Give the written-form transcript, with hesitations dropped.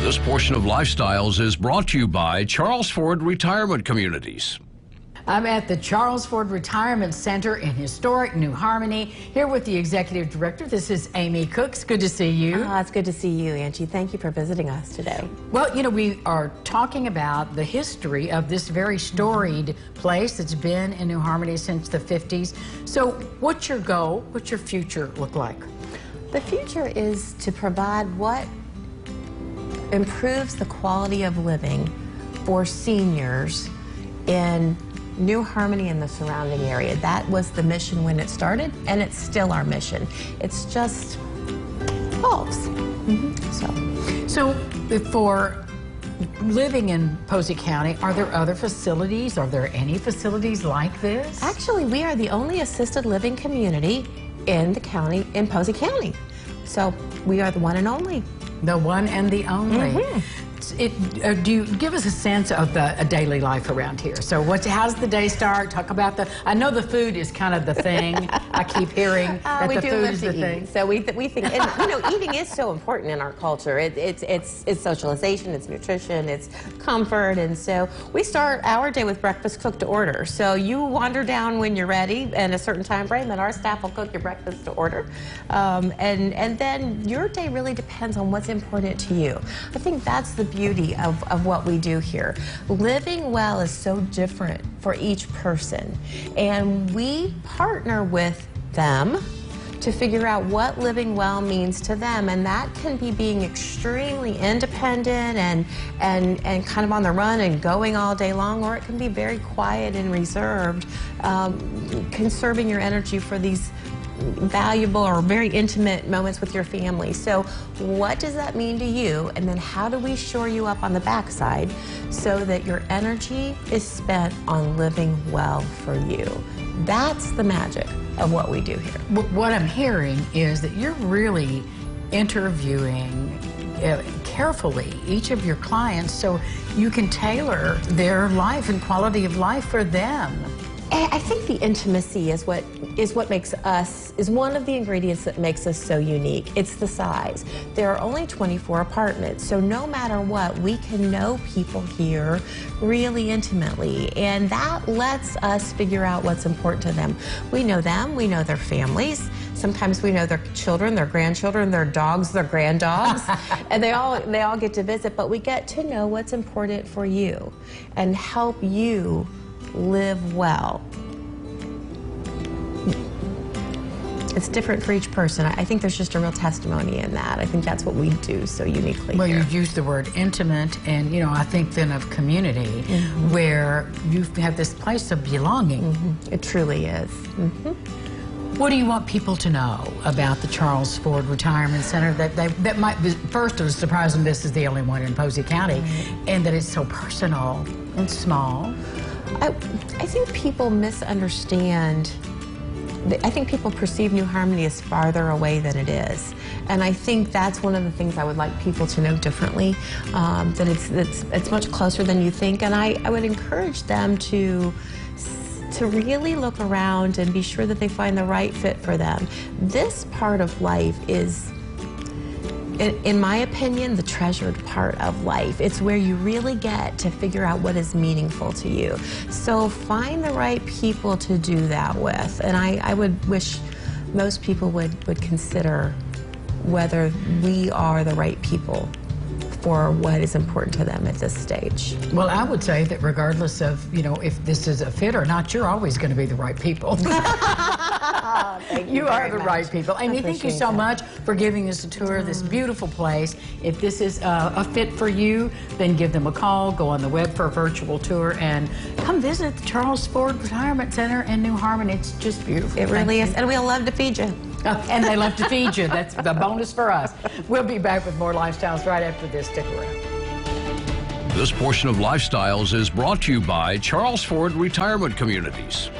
This portion of Lifestyles is brought to you by Charles Ford Retirement Communities. I'm at the Charles Ford Retirement Center in historic New Harmony, here with the Executive Director. This is Amy Cooks. Good to see you. It's good to see you, Angie. Thank you for visiting us today. Well, you know, we are talking about the history of this very storied place that's been in New Harmony since the 50s. So what's your goal? What's your future look like? The future is to provide what improves the quality of living for seniors in New Harmony and the surrounding area. That was the mission when it started, and it's still our mission. It's just evolves. So for living in Posey County, are there other facilities? Are there any facilities like this? Actually, we are the only assisted living community in the county, in Posey County. So we are the one and only. The one and the only. Do you give us a sense of a daily life around here? So how does the day start? Talk about I know the food is kind of the thing. I keep hearing that the food is the thing. So we think, and, you know, eating is so important in our culture. It's socialization, it's nutrition, it's comfort, and so we start our day with breakfast cooked to order. So you wander down when you're ready in a certain time frame, and our staff will cook your breakfast to order. And then your day really depends on what's important to you. I think that's the beauty of what we do here. Living well is so different for each person, and we partner with them to figure out what living well means to them, and that can be being extremely independent and kind of on the run and going all day long, or it can be very quiet and reserved, conserving your energy for these valuable or very intimate moments with your family. So what does that mean to you? And then how do we shore you up on the backside so that your energy is spent on living well for you? That's the magic of what we do here. What I'm hearing is that you're really interviewing carefully each of your clients so you can tailor their life and quality of life for them. I think the intimacy is what makes us, is one of the ingredients that makes us so unique. It's the size. There are only 24 apartments, so no matter what, we can know people here really intimately, and that lets us figure out what's important to them. We know them, we know their families. Sometimes we know their children, their grandchildren, their dogs, their granddogs, and they all get to visit, but we get to know what's important for you and help you live well. It's different for each person. I think there's just a real testimony in that. I think that's what we do so uniquely Well, here. you use the word intimate, and you know, I think then of community, where you have this place of belonging. It truly is. What do you want people to know about the Charles Ford Retirement Center that might be, first it was surprising this is the only one in Posey County, and that it's so personal and small? I think people misunderstand. I think people perceive New Harmony as farther away than it is, and I think that's one of the things I would like people to know differently. That it's much closer than you think, and I would encourage them to really look around and be sure that they find the right fit for them. This part of life is, in my opinion, the treasured part of life. It's where you really get to figure out what is meaningful to you. So find the right people to do that with. And I would wish most people would consider whether we are the right people for what is important to them at this stage. Well, I would say that regardless of, you know, if this is a fit or not, you're always going to be the right people. You are the right people. Amy, thank you so much for giving us a tour of this beautiful place. If this is a fit for you, then give them a call, go on the web for a virtual tour, and come visit the Charles Ford Retirement Center in New Harmony. It's just beautiful. It really is, and we'll love to feed you. And they love to feed you. That's the bonus for us. We'll be back with more Lifestyles right after this. Stick around. This portion of Lifestyles is brought to you by Charles Ford Retirement Communities.